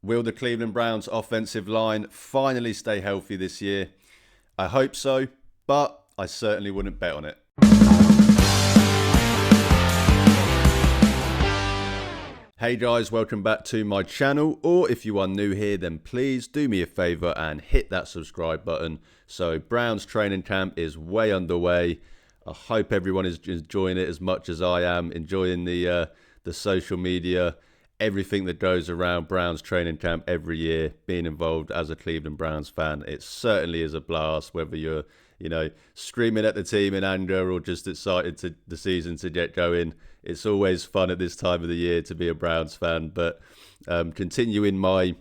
Will the Cleveland Browns offensive line finally stay healthy this year? I hope so, but I certainly wouldn't bet on it. Hey guys, welcome back to my channel, or if you are new here, then please do me a favour and hit that subscribe button. So Browns training camp is way underway. I hope everyone is enjoying it as much as I am, enjoying the social media, everything that goes around Browns training camp every year, being involved as a Cleveland Browns fan. It certainly is a blast, whether you're, screaming at the team in anger or just excited to the season to get going. It's always fun at this time of the year to be a Browns fan. But continuing my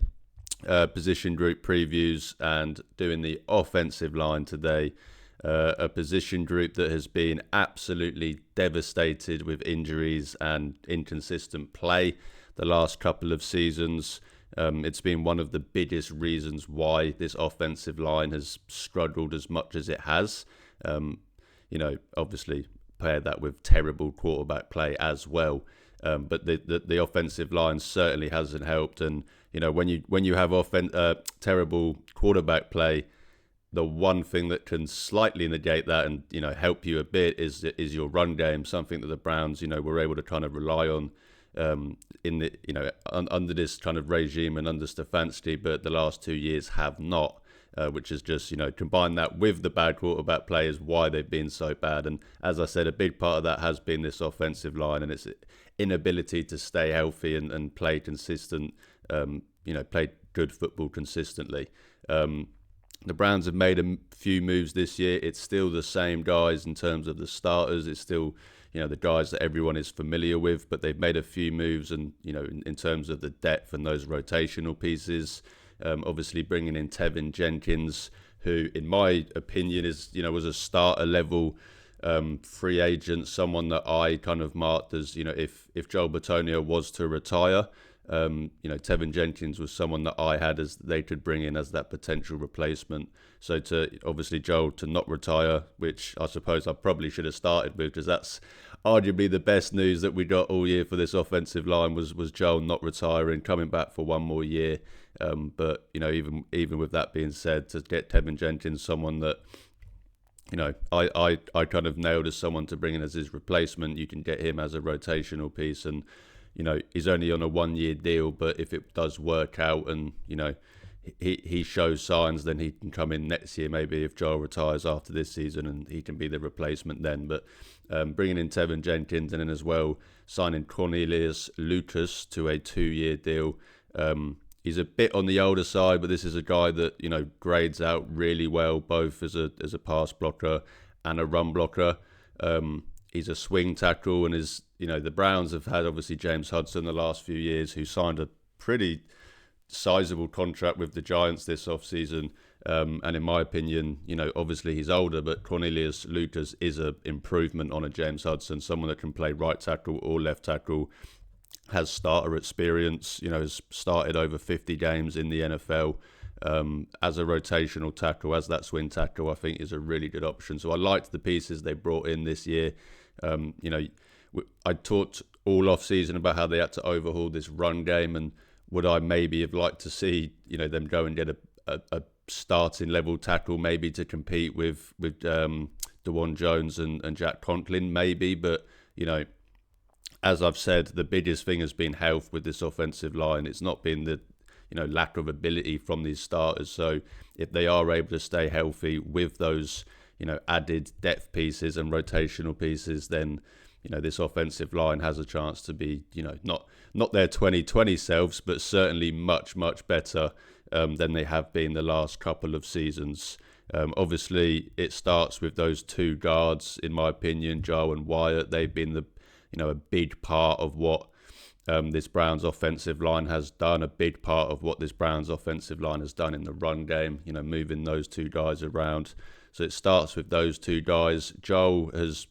position group previews and doing the offensive line today, a position group that has been absolutely devastated with injuries and inconsistent play the last couple of seasons. It's been one of the biggest reasons why this offensive line has struggled as much as it has. Obviously pair that with terrible quarterback play as well. But the offensive line certainly hasn't helped. And when you have terrible quarterback play, the one thing that can slightly negate that and help you a bit is your run game. Something that the Browns were able to kind of rely on under this kind of regime and under Stefanski, but the last 2 years have not. Which is just, combine that with the bad quarterback play is why they've been so bad. And as I said, a big part of that has been this offensive line and its inability to stay healthy and play consistent, play good football consistently. The Browns have made a few moves this year. It's still the same guys in terms of the starters. It's still, the guys that everyone is familiar with, but they've made a few moves and, in terms of the depth and those rotational pieces. Obviously bringing in Tevin Jenkins, who in my opinion is, was a starter level free agent, someone that I kind of marked as, if Joel Bitonio was to retire, Tevin Jenkins was someone that I had as they could bring in as that potential replacement. So to obviously Joel to not retire, which I suppose I probably should have started with, because that's arguably the best news that we got all year for this offensive line was Joel not retiring, coming back for one more year. But even with that being said, to get Tevin Jenkins, someone that I kind of nailed as someone to bring in as his replacement. You can get him as a rotational piece, and he's only on a 1 year deal. But if it does work out, and he shows signs, then he can come in next year. Maybe if Joel retires after this season, and he can be the replacement then. But bringing in Tevin Jenkins and then as well signing Cornelius Lucas to a 2 year deal. He's a bit on the older side, but this is a guy that grades out really well, both as a pass blocker and a run blocker. He's a swing tackle, and the Browns have had obviously James Hudson the last few years, who signed a pretty sizable contract with the Giants this offseason. And in my opinion, obviously he's older, but Cornelius Lucas is an improvement on a James Hudson, someone that can play right tackle or left tackle. Has starter experience, has started over 50 games in the NFL as a rotational tackle, as that swing tackle, I think is a really good option. So I liked the pieces they brought in this year. I talked all off season about how they had to overhaul this run game, and would I maybe have liked to see, them go and get a starting level tackle, maybe to compete with DeJuan Jones and Jack Conklin, maybe, but as I've said, the biggest thing has been health with this offensive line. It's not been the lack of ability from these starters. So if they are able to stay healthy with those added depth pieces and rotational pieces, then this offensive line has a chance to be not their 2020 selves, but certainly much better than they have been the last couple of seasons. Obviously, it starts with those two guards, in my opinion, Joe and Wyatt. They've been a big part of what this Browns offensive line has done, a big part of what this Browns offensive line has done in the run game, moving those two guys around. So it starts with those two guys. Joel has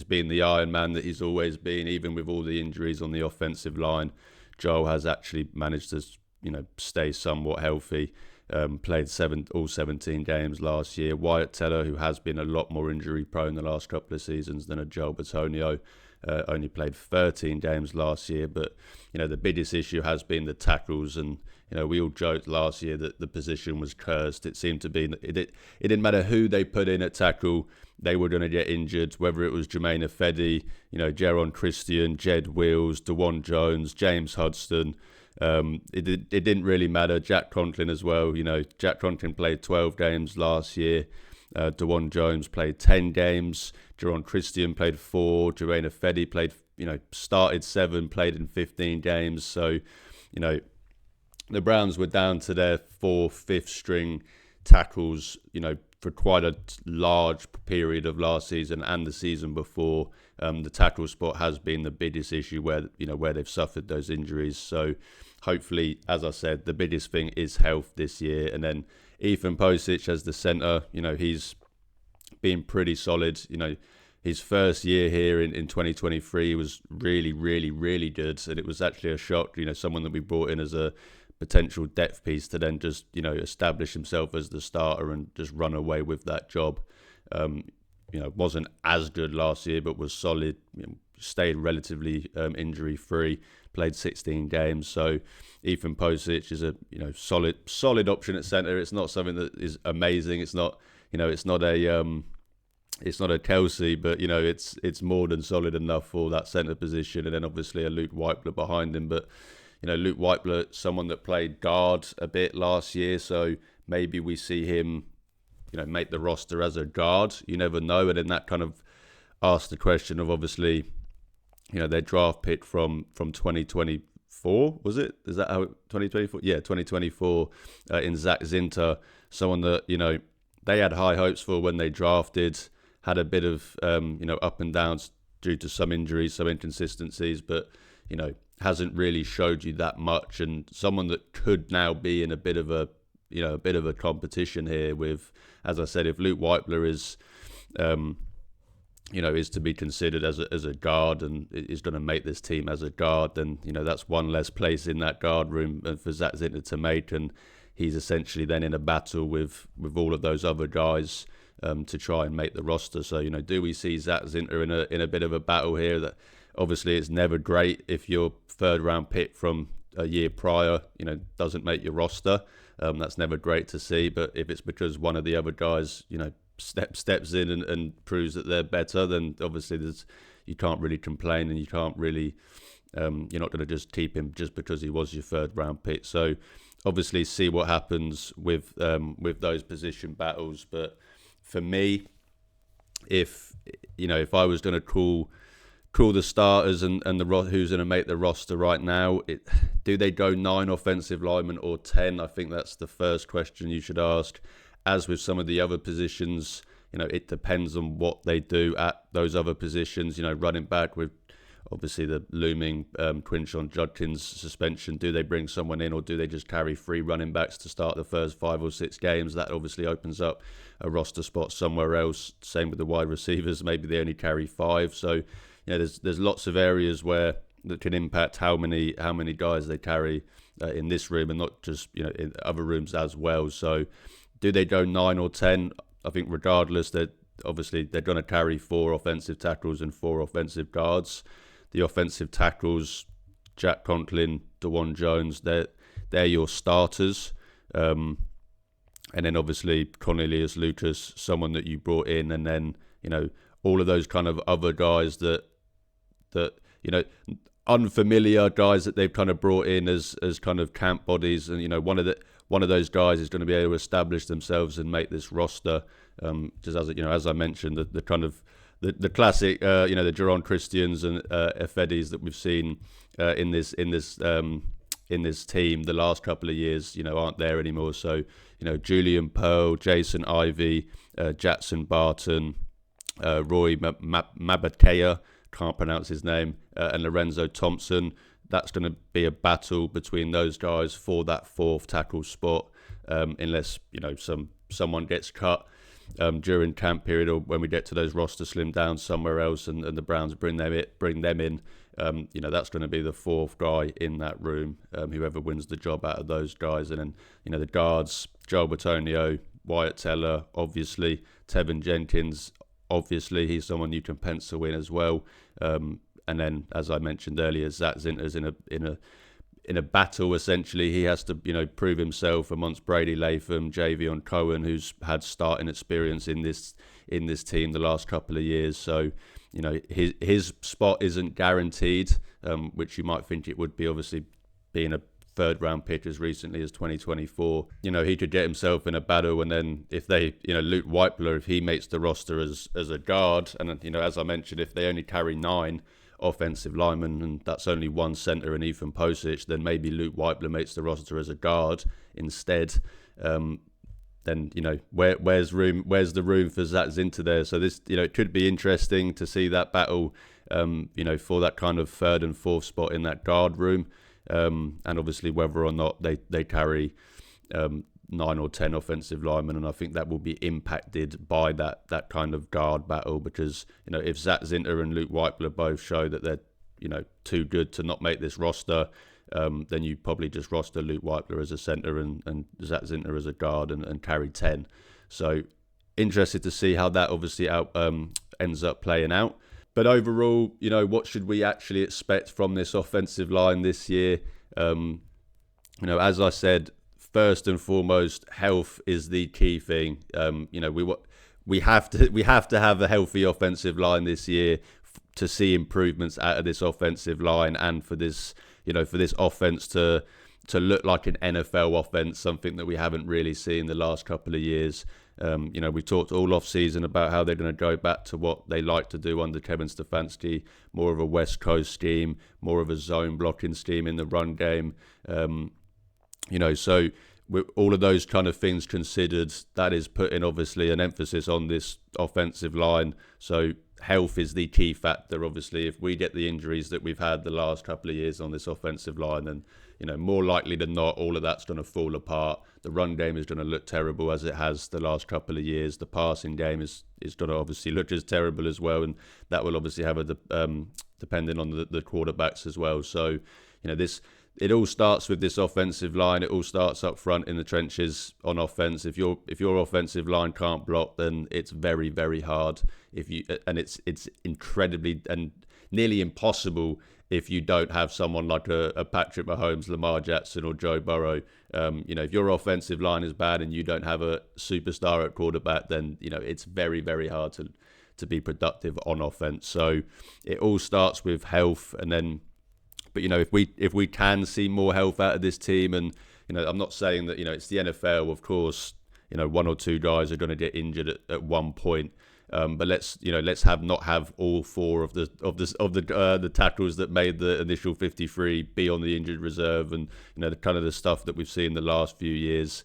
been the Iron Man that he's always been, even with all the injuries on the offensive line. Joel has actually managed to, stay somewhat healthy. Played all 17 games last year. Wyatt Teller, who has been a lot more injury prone the last couple of seasons than a Joel Bitonio, only played 13 games last year. But the biggest issue has been the tackles, and we all joked last year that the position was cursed. It seemed to be it didn't matter who they put in at tackle, they were going to get injured. Whether it was Jermaine Ifedi, Jaron Christian, Jed Wills, DeJuan Jones, James Hudson. It didn't really matter. Jack Conklin as well. Jack Conklin played 12 games last year. DeJuan Jones played 10 games. Jaron Christian played 4. Jermaine Ifedi played, started 7, played in 15 games. So, the Browns were down to their 4th, 5th string tackles, for quite a large period of last season and the season before. The tackle spot has been the biggest issue where they've suffered those injuries. So hopefully, as I said, the biggest thing is health this year. And then Ethan Posich as the centre, he's been pretty solid. His first year here in 2023 was really, really, really good. And it was actually a shock, someone that we brought in as a potential depth piece to then just, establish himself as the starter and just run away with that job. Wasn't as good last year, but was solid, stayed relatively injury-free, played 16 games. So Ethan Posich is a, solid option at centre. It's not something that is amazing. It's not, it's not a Kelsey, but, it's more than solid enough for that centre position. And then obviously a Luke Weipler behind him. But, Luke Weipler, someone that played guard a bit last year, so maybe we see him, make the roster as a guard. You never know. And then that kind of asks the question of, obviously, their draft pick from 2024, was it? Is that how 2024? Yeah, 2024 in Zach Zinter, someone that, they had high hopes for when they drafted, had a bit of, up and downs due to some injuries, some inconsistencies, but, hasn't really showed you that much, and someone that could now be in a bit of a competition here with, as I said, if Luke Weipler is, is to be considered as a guard and is going to make this team as a guard, then, that's one less place in that guard room for Zach Zinter to make, and he's essentially then in a battle with all of those other guys to try and make the roster. So, do we see Zach Zinter in a bit of a battle here? That obviously it's never great if your 3rd round pick from a year prior, doesn't make your roster. That's never great to see. But if it's because one of the other guys, steps in and proves that they're better, then obviously you can't really complain, and you can't really, you're not going to just keep him just because he was your 3rd round pick. So obviously see what happens with those position battles. But for me, if I was going to call the starters and who's going to make the roster right now, do they go 9 offensive linemen or 10? I think that's the first question you should ask. As with some of the other positions, it depends on what they do at those other positions. Running back, with obviously the looming Quinshon Judkins suspension, do they bring someone in, or do they just carry 3 running backs to start the first 5 or 6 games? That obviously opens up a roster spot somewhere else. Same with the wide receivers, maybe they only carry 5. So there's lots of areas that can impact how many guys they carry in this room, and not just in other rooms as well. So do they go 9 or 10? I think regardless, they're going to carry 4 offensive tackles and 4 offensive guards. The offensive tackles, Jack Conklin, DeJuan Jones, they're your starters. And then obviously Cornelius Lucas, someone that you brought in, and then all of those kind of other guys that unfamiliar guys that they've kind of brought in as kind of camp bodies, and one of those guys is going to be able to establish themselves and make this roster. Just as I mentioned, the kind of the classic, the Jaron Christians and Ifedis that we've seen in this team the last couple of years, aren't there anymore. So Julian Pearl, Jason Ivey, Jackson Barton, Roy Mabakea, can't pronounce his name, and Lorenzo Thompson. That's going to be a battle between those guys for that 4th tackle spot, unless someone gets cut during camp period, or when we get to those roster slim down somewhere else, and the Browns bring them in. That's going to be the 4th guy in that room, whoever wins the job out of those guys. And then the guards, Joel Bitonio, Wyatt Teller, obviously, Tevin Jenkins, obviously, he's someone you can pencil in as well. And then, as I mentioned earlier, Zach Zinter's in a battle. Essentially, he has to prove himself amongst Brady Latham, Javion Cohen, who's had starting experience in this team the last couple of years. So his spot isn't guaranteed, which you might think it would be. Obviously, being a third round pick as recently as 2024, he could get himself in a battle, and then if they, Luke Weipler, if he makes the roster as a guard, and as I mentioned, if they only carry 9 offensive linemen and that's only one centre and Ethan Posich, then maybe Luke Weipler makes the roster as a guard instead. Then where's the room for Zach Zinter there? So this it could be interesting to see that battle, for that kind of third and fourth spot in that guard room. And obviously whether or not they carry 9 or 10 offensive linemen, and I think that will be impacted by that kind of guard battle, because if Zach Zinter and Luke Weipler both show that they're too good to not make this roster, then you probably just roster Luke Weipler as a centre and Zach Zinter as a guard and carry 10. So interested to see how that obviously ends up playing out. But overall, what should we actually expect from this offensive line this year? As I said, first and foremost, health is the key thing. We have to have a healthy offensive line this year to see improvements out of this offensive line, and for this offense to look like an NFL offense, something that we haven't really seen the last couple of years. We talked all off season about how they're going to go back to what they like to do under Kevin Stefanski, more of a West Coast scheme, more of a zone blocking scheme in the run game. So with all of those kind of things considered, that is putting obviously an emphasis on this offensive line. So health is the key factor. Obviously, if we get the injuries that we've had the last couple of years on this offensive line, then more likely than not, all of that's going to fall apart. The run game is going to look terrible as it has the last couple of years. The passing game is going to obviously look as terrible as well, and that will obviously have depending on the quarterbacks as well. So it all starts with this offensive line. It all starts up front in the trenches on offense. If your offensive line can't block, then it's very, very hard. It's incredibly and nearly impossible if you don't have someone like a Patrick Mahomes, Lamar Jackson, or Joe Burrow. If your offensive line is bad and you don't have a superstar at quarterback, then it's very, very hard to be productive on offense. So it all starts with health, and then. But if we can see more health out of this team, and I'm not saying that it's the NFL, of course, 1 or 2 guys are going to get injured at one point. But let's not have all 4 of the tackles that made the initial 53 be on the injured reserve, and the kind of the stuff that we've seen the last few years.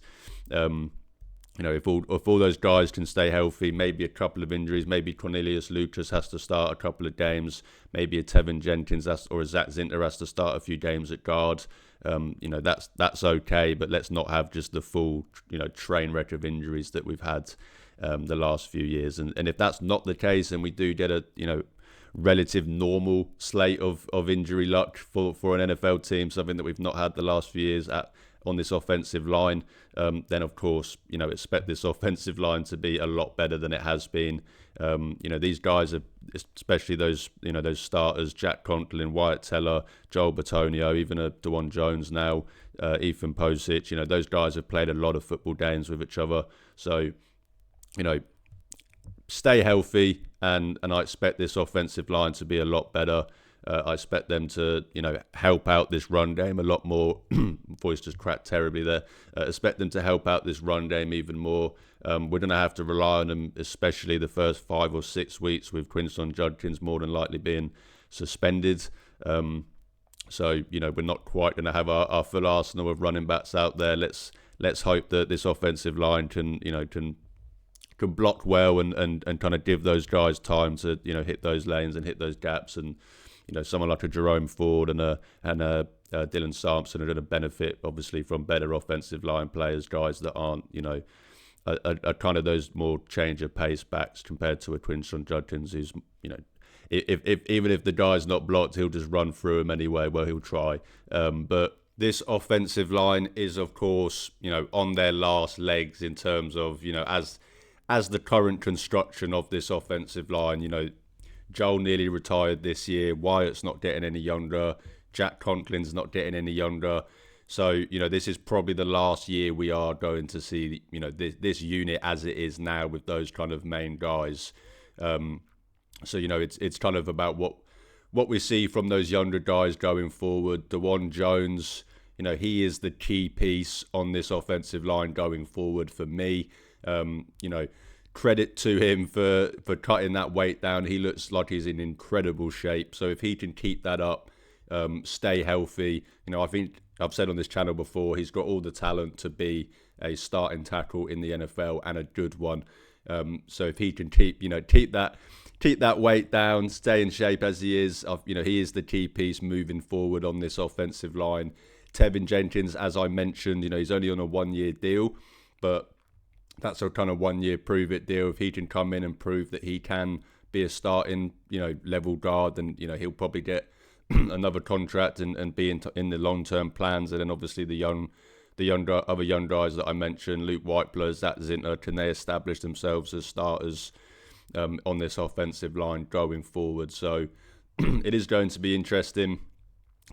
If all those guys can stay healthy, maybe a couple of injuries, maybe Cornelius Lucas has to start a couple of games, maybe a Tevin Jenkins or a Zach Zinter has to start a few games at guard. That's okay, but let's not have just the full train wreck of injuries that we've had the last few years. And if that's not the case, and we do get a relative normal slate of injury luck for an NFL team, something that we've not had the last few years on this offensive line, then of course, expect this offensive line to be a lot better than it has been. These guys are, especially those starters, Jack Conklin, Wyatt Teller, Joel Bitonio, even a DeJuan Jones now, Ethan Posich, those guys have played a lot of football games with each other. So, stay healthy, and I expect this offensive line to be a lot better. I expect them to, help out this run game a lot more. Voice just cracked terribly there. Expect them to help out this run game even more. We're going to have to rely on them, especially the first 5 or 6 weeks, with Quinton Judkins more than likely being suspended. So, we're not quite going to have our full arsenal of running backs out there. Let's hope that this offensive line can block well and kind of give those guys time to hit those lanes and hit those gaps, and someone like a Jerome Ford and a Dylan Sampson are going to benefit obviously from better offensive line players, guys that aren't are kind of those more change of pace backs compared to a Quinton Judkins, who's if even if the guy's not blocked, he'll just run through him anyway. Well, he'll try, but this offensive line is, of course, on their last legs in terms of, as the current construction of this offensive line. Joel nearly retired this year. Wyatt's not getting any younger. Jack Conklin's not getting any younger. So, this is probably the last year we are going to see, this unit as it is now with those kind of main guys. So, it's kind of about what we see from those younger guys going forward. DeJuan Jones, he is the key piece on this offensive line going forward for me. Credit to him for cutting that weight down. He looks like he's in incredible shape. So if he can keep that up, stay healthy, I think I've said on this channel before, he's got all the talent to be a starting tackle in the NFL and a good one. So if he can keep that weight down, stay in shape as he is, he is the key piece moving forward on this offensive line. Tevin Jenkins, as I mentioned, he's only on a 1-year deal, but that's a kind of 1-year prove-it deal. If he can come in and prove that he can be a starting, level guard, then, he'll probably get another contract and be in the long-term plans. And then obviously the other young guys that I mentioned, Luke Whiteblood, Zach Zinter, can they establish themselves as starters on this offensive line going forward? So it is going to be interesting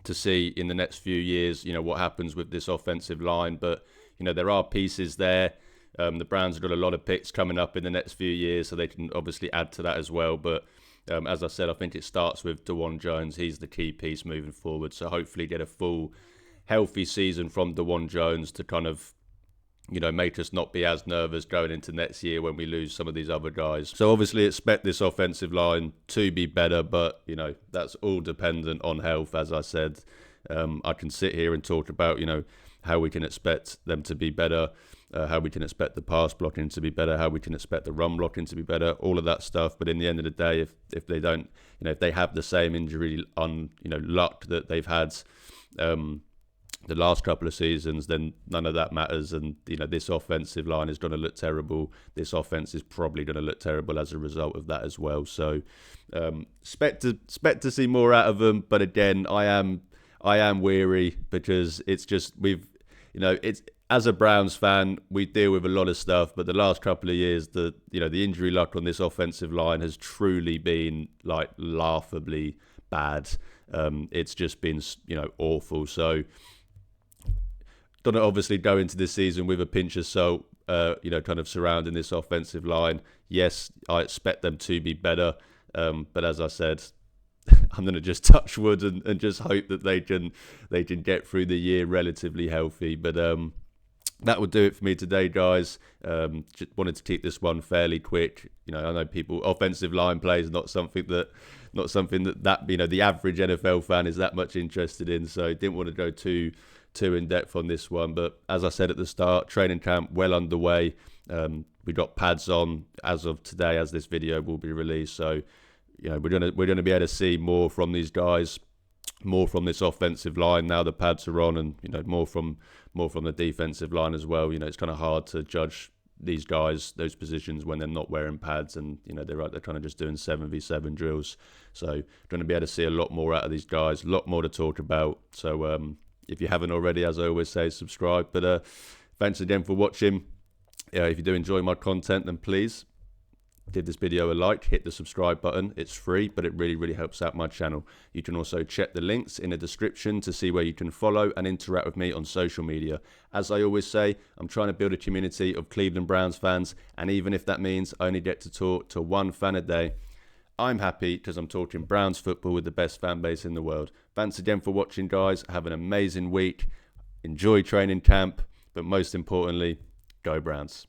to see in the next few years, what happens with this offensive line. But, there are pieces there. The Browns have got a lot of picks coming up in the next few years, so they can obviously add to that as well. But as I said, I think it starts with DeJuan Jones. He's the key piece moving forward. So hopefully get a full, healthy season from DeJuan Jones to kind of, make us not be as nervous going into next year when we lose some of these other guys. So obviously expect this offensive line to be better, but, that's all dependent on health, as I said. I can sit here and talk about, how we can expect them to be better, how we can expect the pass blocking to be better, how we can expect the run blocking to be better, all of that stuff. But in the end of the day, if they don't, if they have the same injury luck that they've had the last couple of seasons, then none of that matters. And this offensive line is going to look terrible. This offense is probably going to look terrible as a result of that as well. So expect to see more out of them. But again, I am weary because it's just it's. As a Browns fan, we deal with a lot of stuff, but the last couple of years, the injury luck on this offensive line has truly been like laughably bad. It's just been awful. So, gonna obviously go into this season with a pinch of salt, kind of surrounding this offensive line. Yes, I expect them to be better, but as I said, I'm going to just touch wood and just hope that they can get through the year relatively healthy. But that would do it for me today, guys. Just wanted to keep this one fairly quick. I know offensive line play is not something that the average NFL fan is that much interested in. So didn't want to go too in depth on this one. But as I said at the start, training camp well underway. We got pads on as of today, as this video will be released. So we're gonna be able to see more from these guys, more from this offensive line now the pads are on, and more from the defensive line as well. It's kind of hard to judge these guys, those positions, when they're not wearing pads and they're kind of just doing 7v7 drills. So going to be able to see a lot more out of these guys, a lot more to talk about. So if you haven't already, as I always say, subscribe. But thanks again for watching. If you do enjoy my content, then please give this video a like, hit the subscribe button. It's free, but it really, really helps out my channel. You can also check the links in the description to see where you can follow and interact with me on social media. As I always say, I'm trying to build a community of Cleveland Browns fans, and even if that means I only get to talk to one fan a day, I'm happy because I'm talking Browns football with the best fan base in the world. Thanks again for watching, guys. Have an amazing week. Enjoy training camp, but most importantly, go Browns.